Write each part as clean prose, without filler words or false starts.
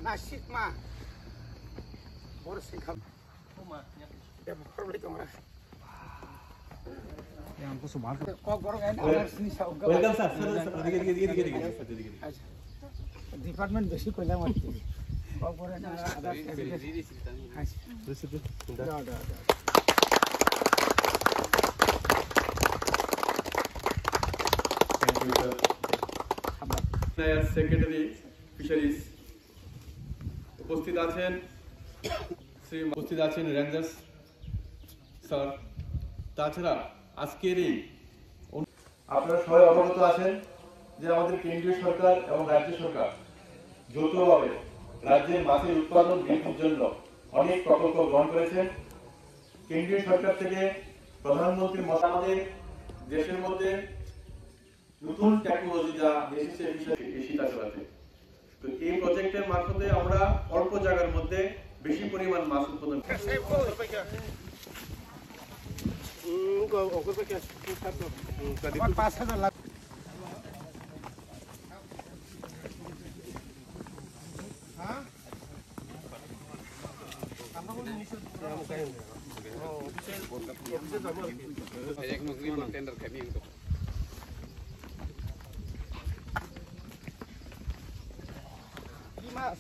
na sigma. Boros singkap. Ya baru itu mas. Yang aku semua. Kok gorong enak harus nih saya ungkap. Welcome sir. Dikit. Department besi kolam mati. Kok gorong enak ada. Ada. Secretary fisheries উপস্থিত আছেন rangers sir. তাছাড়া আজকের এই আপনারা সবাই অবগত আছেন যে আমাদের কেন্দ্রীয় সরকার এবং রাজ্য সরকার যৌথভাবে রাজ্যের মাছের উৎপাদন বৃদ্ধির জন্য অনেক প্রকল্প গ্রহণ করেছেন। কেন্দ্রীয় সরকার থেকে প্রধানমন্ত্রী আমাদের দেশের মধ্যে নতুন টেকনোলজি যা এসেছে শীতা চলাতে, তো এই প্রজেক্টের মারফতে আমরা অল্প জায়গার মধ্যে বেশি পরিমাণ মাছ উৎপাদন Mas.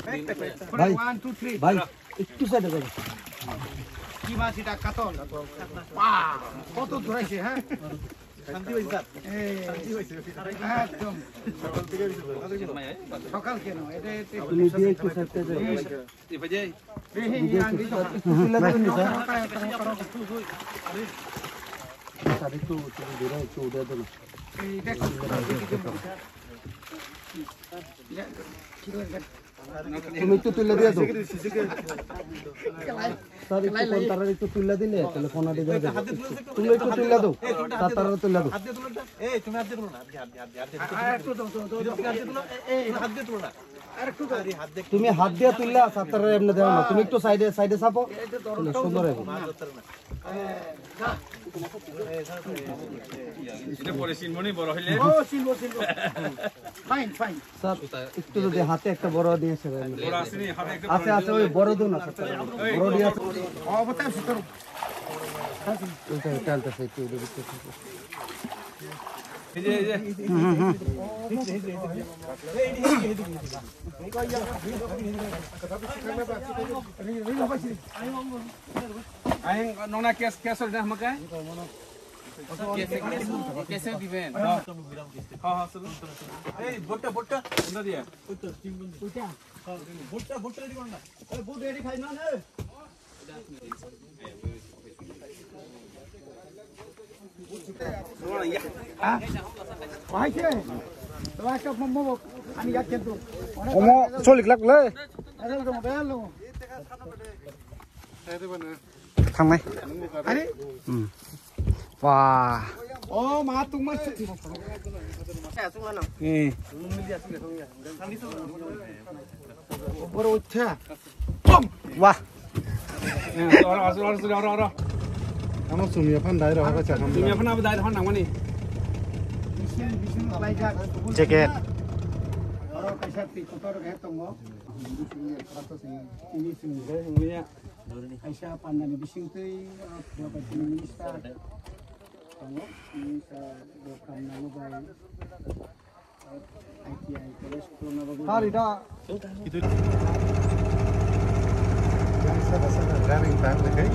Bhai, 1 2 3 bhai, একটু সাইডে যাবে। কি মাছ এটা কাতল? বাহ, কত ধরেছে হ্যাঁ? শান্তি হইছে স্যার। শান্তি হইছে। একদম। সকাল কেন? এটা তুমি দিয়ে একটু সাইডে যাবে। এই বাজে। এই আন্টি তো। তুলে দেবেন স্যার। স্যার একটু দূরে একটু উঠে দেন। এইটা তুমি একটু তুলে দিয়ে দাও। স্যার একটু কোনটার একটু তুলে দিলে তাহলে ফোনা দিয়ে দাও। তুমি একটু তুলে দাও। তাতার তুলে দাও। হাত দিয়ে তুলো না। এই তুমি হাত দিয়ে তুলো না। একটু দাও। হাত দিয়ে তুলো। এই হাত দিয়ে তুলো না। আরেকটু আরে হাত দিয়ে তুমি হাত দিয়ে তুললে তাতার এমনি দাও না। তুমি একটু সাইডে চাপো। সুন্দর হবে। এটা পরে সিনমনি বড় হইলে ও সিলবো ফাইন স্যার একটু যদি হাতে একটা বড় দিয়ে এসে বড় আসেনি হাতে একটা আছে ওই বড় দো না বড় দিয়ে আছে ও বতা সুতর ওইটা টালতেছে একটু ওদের ভিতরে এই যে আই নোনা কেস হল না আমাকে कैसे दिबेन हां चलो ए बोटा ना दिया बोटा रेडी करना ए बोट रेडी खाइ ना ने নোনা ইয়া ওইছে তোমার একটা মম্মো আমি যাচ্ছি তো ওমো চলিক লাগলে আরে তো মোবাইল লো থামে আরে wah oh matung mas baru ucah wah orang kamu sumia pandai roh kaca kamu dunia pernah berdaya depan nang mana bisin laijak jaket orang kaisa ti kotor kayak tongo ini sing punya kaisa pandani bisin tei berapa jenis minister tongo ini sa dokam nang bay ITI college corona bagus hari dah itu yang saya driving time lagi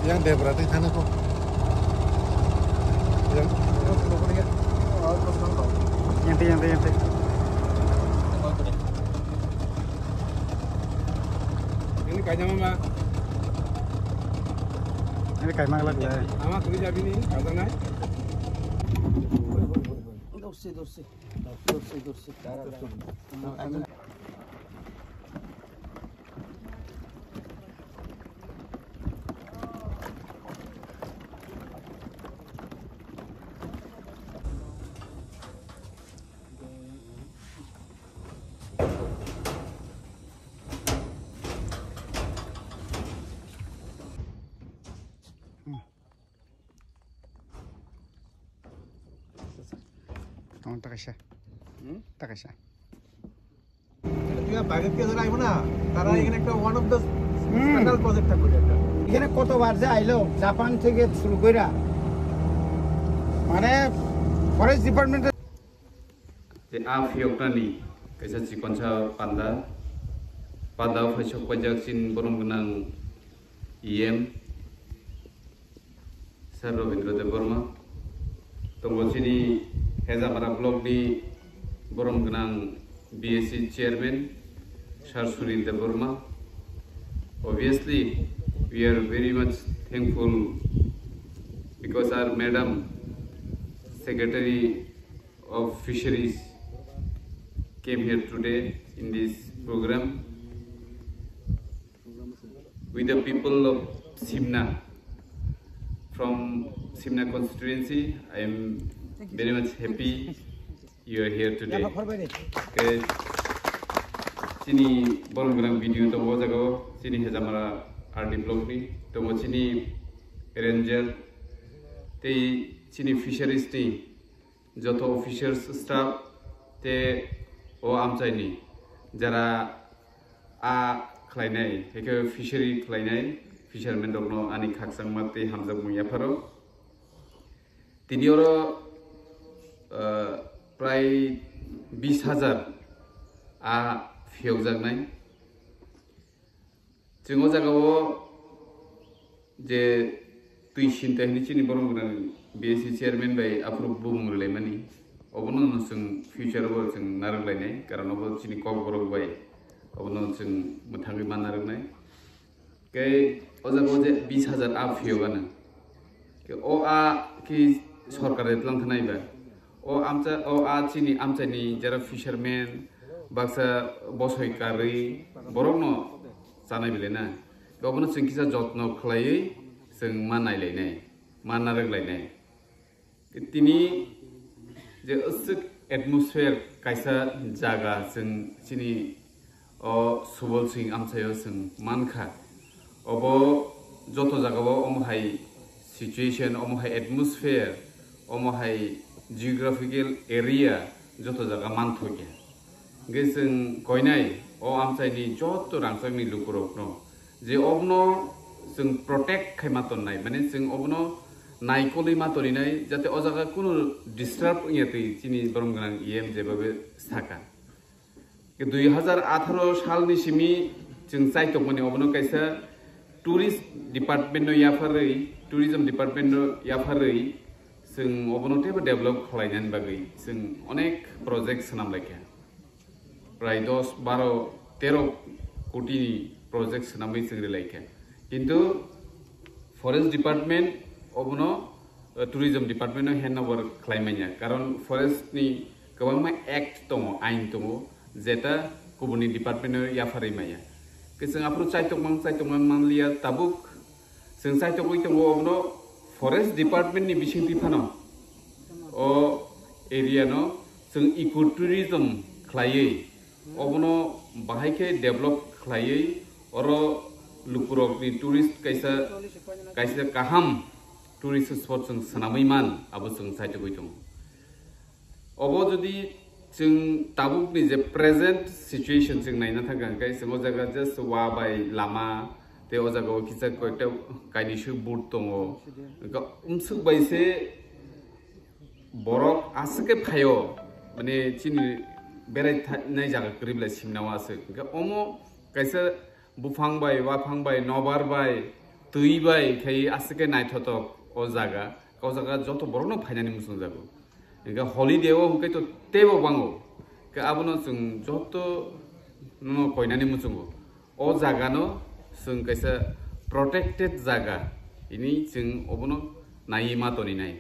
yang dia berarti sana kok yang Kayaknya Ini kayak mana lagi? Mama tuh jadi nih, ada nggak? Dorsi. Kamu tak kasih? Tak kasih? এটা বাইরে থেকে যারা আইবো না তারা এখানে একটা one of the special project থাকবে একটা এখানে কতবার যে আইলো জাপান থেকে শুরু কইরা মানে ফরেস্ট ডিপার্টমেন্টে যে আফিয়কনানি কাইসা চিকনসা পান্দা ফাইসক পাইজাকसिन বরম गोनां EM sir Rabindra Debbarma তংগচিনি হেজামারা ব্লকনি বরম गोनां BSC chairman sir Sunil Debbarma obviously we are very much thankful because our madam secretary of fisheries came here today in this program with the people of Simna from Simna constituency. I am very much happy you are here today. Sini borong video to bojago sini hejamara RD block ni to sini ranger tei sini fisheries ni joto officers staff te o amchaini jara a khlainai heke fishery khlainai fishermen dogno ani khaksang mate hamjak muya pharo tinioro pray 20,000 a fiyojaknai jingo jagao je tuisin tehni chini borong gona BSC chairman by approve bumurle mani obono sung future bo sung narlainai karon obo chini kok borok bai obono sung muthangi manarnai ke ojago je 20,000 a fiyogana ke o a ki সরকারে তলাংখানাই বা ও চীনি আমচাইনি যারা fisherman Baksa বসয়কারি বরং জানাই বেলে না गावनो जों किसा जत्न खालायै जों मानायलायनाय माना रोंलायनाय तिनि जे असुक एटमॉस्फेयर कायसा जागा जों चिनि सुबल सिं आमसायाव जों मानखा अबो जत जागाव अमहाय सिचुएशन अमहाय एटमॉस्फेयर अमहाय जियोग्राफिकल एरिया जत जागा मानथगे गे जों गयनाय आमसायनि जत रांसांनि लुकुरकनो जे अबनो जों प्रोटेक्ट खायमातनाय माने जों अबनो नायकलि मातरिनाय जाते अ जागा कुनु डिस्टार्ब इयातै चिनि बरमगान इएम जेबाबे साका 2018 सालनि सिमि जों चाइतकमनि अबनो कायसा टूरिस्ट डिपार्टमेन्ट याफारै टूरिज्म डिपार्टमेन्ट याफारै जों अबनो टेबो डेभलप खालायनायनि बागै जों अनेक प्रोजेक्ट सानामलायखा प्राय 10 12 13 कोटी प्रोजेक्ट सानामै जों रिलायखा किन्तु फरेस्ट डिपार्टमेन्ट अबनो टूरिज्म डिपार्टमेन्ट हैंड ओवर खालायमाया कारण फरेस्ट नि गोबां एक्ट दङ आइन दङ जेता गुबुननि डिपार्टमेन्ट याफारै माया जों आफरो चाइतकमान मानलिया ताबुक जों चाइतकइ दङ अबनो फरेस्ट डिपार्टमेन्ट नि बिसिंथि फानो अ एरिया न जों इको टूरिज्म खालायै अबनो बाहायके डेभलप खालायै और लुकुरकनि टूरिस्ट कैसा काहाम टूरिस्ट स्पॉट जों सनामैमान आबो जों साइटकइ दङ अबो जुदि जों ताबुकनि जे प्रेजेंट सिचुएशन जों नायना थागोन गाय जों जागा जस्ट वाबाय लामा ते ओ जागाव किसा कयटा कायनिसु बुट दङ उमसुक बायसे बरक आसके फायो माने चिनि बेरायनाय जागा करिबला सिमनाव आसे अमो कैसा बुफांबाय वाफांबाय नबारबाय तैबाय खाय आसके नायथत ओ जागा गाव जागा जत बरनो फायनानि मुसुं जागो इगा हलिडेव हुकै तो तेबो बांगो के आबनो जों जत न कयनानि मुसुं ओ जागानो जों कैसा प्रोटेक्टेड जागा इनि जों अबनो नायै मातनि नाय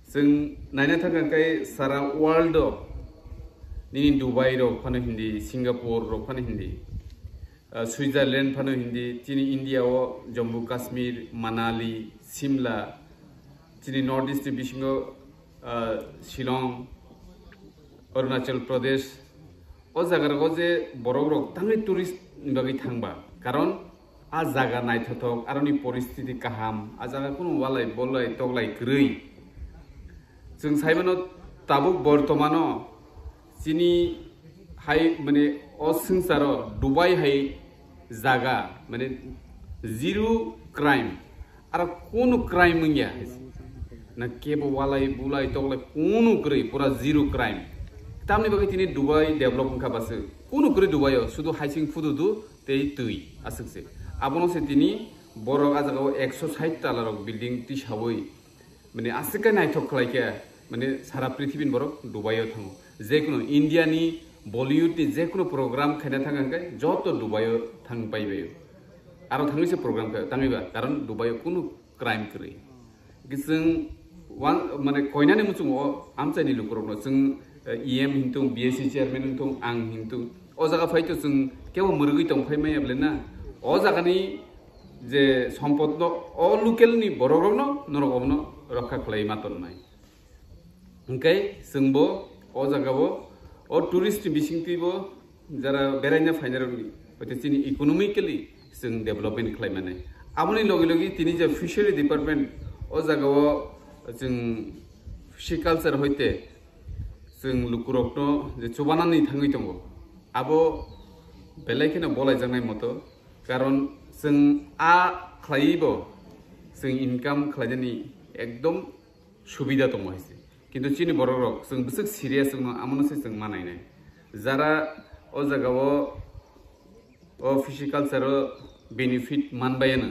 जों नायनो थाखाय सारा वर्ल्ड नि दुबई रो फानो हिंदी सिंगापुर रो फानो हिंदी स्विट्जरलैंड फानो हिंदी तिनी इंडिया ओ जम्मू काश्मीर मनाली शिमला तिनी नॉर्थ ईस्ट बिसिंगो शिलंग अरुणाचल प्रदेश ओ जायगाखौ जे बर'फोराव थाङै टुरिस्ट बागै थांबा कारण आ जायगा नायथावथाव आरोनि परिस्थिति गाहाम आ जायगा कोनो वालाय बलाय तगलाय ग्रै जों साइबानो ताबुक बर्तमानो जिनि हाय माने असंसार दुबाई हाय जागा माने जीरो क्राइम आरो कोनो क्राइम गैया ना केबो वालाय बुलाय तगलाय कोनो ग्रै पूरा जीरो क्राइम तामनि बागै तिनि दुबाई डेभलप खाबासो कोनो ग्रै दुबाइयाव शुद्ध हाइसिं फुदुदु तै तै आसकसे आबनो से तिनि बर' आजागाव 160 तालाराव बिल्डिं तिसावै माने आसका नायथक खलायके माने सारा पृथ्वीनि बर' दुबाइयाव थाङो जेकुनो इन्डियानि बलिउडनि जेकुनो प्रग्राम खायना थाङांखाय जत दुबाइयाव थां पाइबाय आरो थांनोसो प्रग्रामखौ थाङैबा कारण दुबाइयाव कोनो क्राइम करै जों वान माने कयनानि मुसुङ आमचाइनि लुकरनो जों EM हिंतुं BSC चेयरमैन हिंतुं आं हिंतुं ओ जागा फाइतो जों केवल मुरगै दंफायमाय आबलेना ओ जागानि जे सम्पद न ओ लोकेलनि बर'रनो नरगमनो रक्षा खालाय मातननाय ओंखाय जोंबो ओ जागाबो ओ टुरिस्ट बिसिंतिबो जारा बेरायना फाइनारनि हयतो तिनि इकोनॉमिकली जों डेभलपमेन्ट खालायमाने आबनि लगे लगे तिनि जे फिशरी डिपार्टमेन्ट ओ जागाव जों फिशिकालचार हयते जों लुकुरकनो जे चबानानै थाङै दङ आबो बेलायखिनो बलाय जानाय मतो कारण जों आ खालायबो जों इनकाम खालायनायनि एकदम सुबिदा दङ हायसे किन्तु चिनि बर'रक जों बिसक सिरियास दङ आमनोसै जों मानायनाय जारा ओ जागाव ओ फिशिकालचार बेनिफिट मानबायानो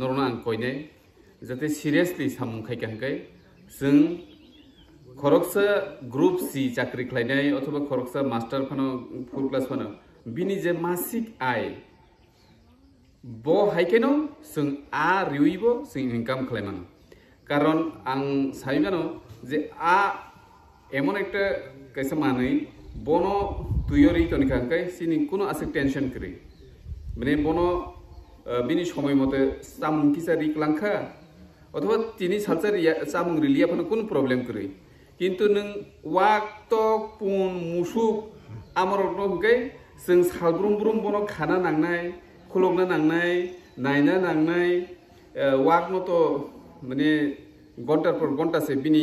नरना आं कयनाय जाते सिरियासलि सामुंखायखांखाय जों खरकसा ग्रुप सी चाकरी खालायनाय अथवा खरकसा मास्टार फानो फुल क्लास फानो बिनि जे मासिक आय बो हायकेनो जों आ रिउइबो जों इनकाम खालायमानो कारण आं साइमानो जे आ एमन एकटा कैसा मानै बनो तुयरि तनिखांखाय सिनि कोनो आसे टेंशन करै माने बनो बिनि समय मते सामुं किसारि क्लांखा अथवा तिनि सालसारिया सामुं रिलिया फानो कोनो प्रब्लेम करै किन्तु नों वाक टक पुन मुसुक आमरनो हगै जों सालब्रुम ब्रुम बनो खाना नांनाय खुलुमना नांनाय नायना नांनाय वाक नतो माने घन्टार पर घन्टासे बिनि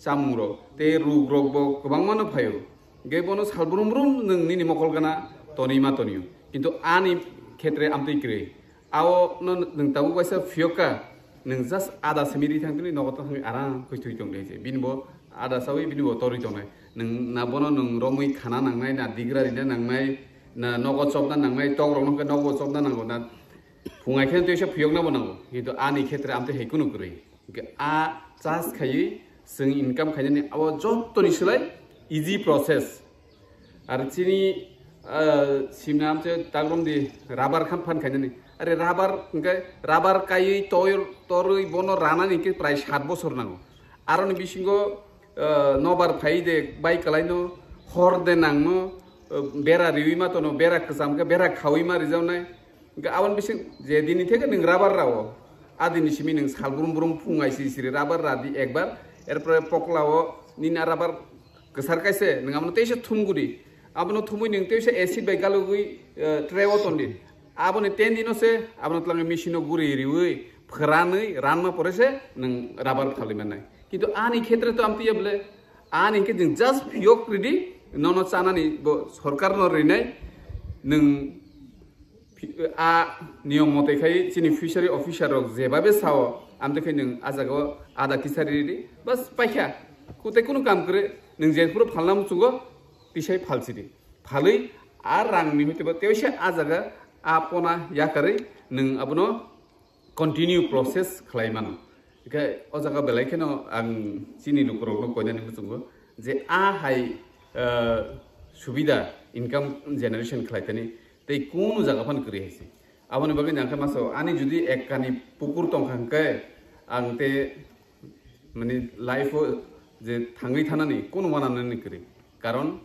सामुंरो ते रुग्रग बो गोबां मानो फायो गे बनो सालब्रुम ब्रुम नोंनि मखल गाना तनिमा तनियो किन्तु आनि क्षेत्रे आमतैक्रे आओ नों ताबु बायसा फियका नों जास्ट आधा सेमिरि थांतनि नगत थांनि आराम खैथुइ दं देजे बिनबो आधा सावै बिनबो तरि दंनाय नों ना बनो नों रमै खाना नांनाय ना दिग्रारिना नांनाय ना नगद सबना नांनाय तगरनो नगद सबना नांगौ ना फुङायखेन तैसे फियकना बनांगौ किन्तु आनि क्षेत्रे आमते हेकुनु करै आ चास खायै जों इनकाम खायनानै आव जत्तनि सोलाय इजी प्रसेस आरो तिनि सिमना आमते तागरमदि राबार खाम फान खायनानै अरे राबार ओंखाय राबार कायै तरै बनो रानानै के प्राय 7 बছर नांगौ आरो बिसिंगो नबार फाइदे बाइक कलायनो हर दे नांनो बेरा रिउइमा तनो बेरा कसामके बेरा खावैमा रिजावनाय आवन बिसिं जे दिनि थेके नों राबार रावो आदिनि सिमि नों सालब्रुम ब्रुम फुङायसि सिरि राबार रादि एकबार एरप्रे पकलावो निना राबार गसारकायसे नों आमनो तेसे थुमगुरि आबनो थुमै नों तेसे एसिड बाय गालुगुइ ट्रेवो तन्दी आबनो 10 दिनोसे आबनो तलांगे मेसिनो गुरि रिउइ फोरानै रानमा परेसे नों राबार खालिमानाय किन्तु आनि क्षेत्र तो आमति यबले आनि के जों जस्ट फियक रेडी ननो चानानि सरकार न रिनाय नों आ नियम मते खाय चिनि फिशारि अफिसार जेबाबे साव आमतेखाय नों आजागाव आधा किसारि बस पाइखा कुते कुनु काम करे नों जेफोर फालनाम चुगो तिसाय फालसिदि फालै आ रांनि हयतोबा तेवसे आजागा आपना याकारै नों आबनो कन्टिन्यू प्रोसेस खालायमानो इखाय अ जागा बेलायखेनो आं चिनि लुकरनो कयनानि मुसुंगो जे आ हाय सुबिदा इनकाम जनरेशन खालायतनि तै कोनो जागा फान करि हायसे aboni bagui nangka maso ani judi ekkani pukur tongkhangke angte mane life o je thangui thanani kono mananani kri karon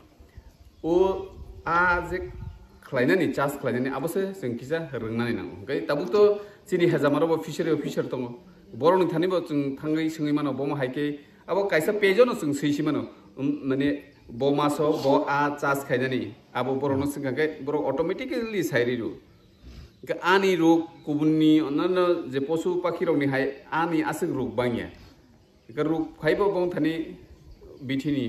o a je khlainani chas khlainani abose जों किजा रोंनानै नांगौ ओंखाय दाबुथ' जोंनि हेजामाराव फिसारि अफिसार दङ बर'नि थानिबो जों थाङै सोङै मानो बमा हायके आबो कायसा पेजनो जों सैसि मानो माने बमासो ब आ चास खायनानि आबो बर'नो सिंगाके बर' अटोमेटिकली साइरिरु के आनि रोग गुबुननि अन्नान जे पशु पाखि रंनि हाय आनि आसुग रोग बांगिया के रोग खायबो बं थानि बिथिनि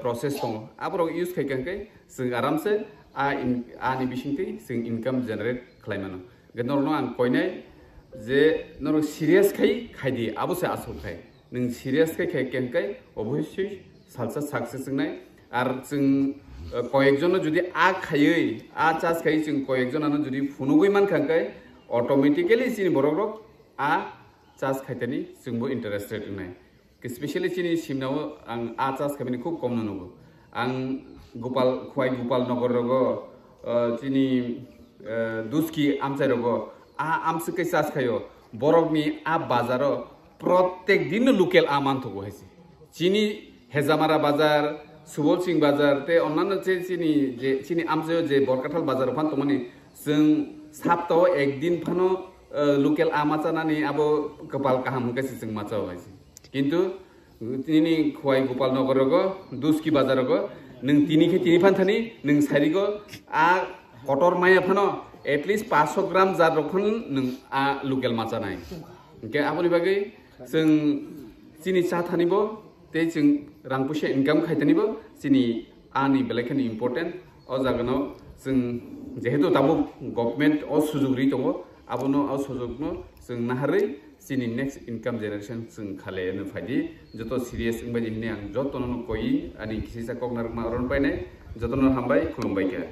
प्रसेस दङ आबो इउज खायखांके जों आरामसे आनि बिसिंथि जों इनकाम जेनारेट खालामनो गनरनो आं कयनाय जे नर सिरियास खायदि आबोसे आसलखाय नों सिरियास खायकेंखाय अबयस्यय सालसा साक्सेस जोंनाय आर जों कयेकजन जुदि आ खायै आ चास खायै जों कयेकजनानो जुदि फुनुगै मानखांखाय अटोमेटिकली जोंनि बर'रक आ चास खायतानि जोंबो इन्टारेस्टेड नाय स्पेशली जोंनि सिमनाव आं आ चास खायनि खूब कम नुगौ आं गोपाल नगर रगो चिनी दुस्की आमसाय रगो आ आमसके चास खायो बरफनि आ बाजारो प्रत्येक दिन लोकेल आ मानथगो हायसि चिनी हेजामारा बाजार सुबल सिंह बाजार ते अन्नान जे चिनी आमसाय जे बरकाथाल बाजार फान तमानि जों साप्ताह एक दिन फानो लोकेल आ माचानानि आबो गोपाल काहाम कैसे जों माचाव हायसि किन्तु चिनी खुवाई गोपाल नगर रगो दुस्की बाजार रगो नों तिनि फानथानि नों सारिगो आ कटर माया फानो एटलिस्ट 500 ग्राम जार रखन नों आ लोकेल माचा नाय के आबनि बागै जों चिनि चा थानिबो ते जों रां पैसा इनकाम खायथानिबो चिनि आनि बेलायखानि इम्पोर्टेन्ट अ जागोनाव जों जेहेतु दाबो गभर्नमेन्ट अ सुजुगरि दङ आबनो अ सुजुगनो जों नाहारै चिनि नेक्स्ट इनकाम जेनेरेशन जों खालायनो फायदि जत सिरियास बायदि हिने आं जतनो कोइ आनि खिसा कगनार मारन पाइनाय जतनो हामबाय खुलुमबाय के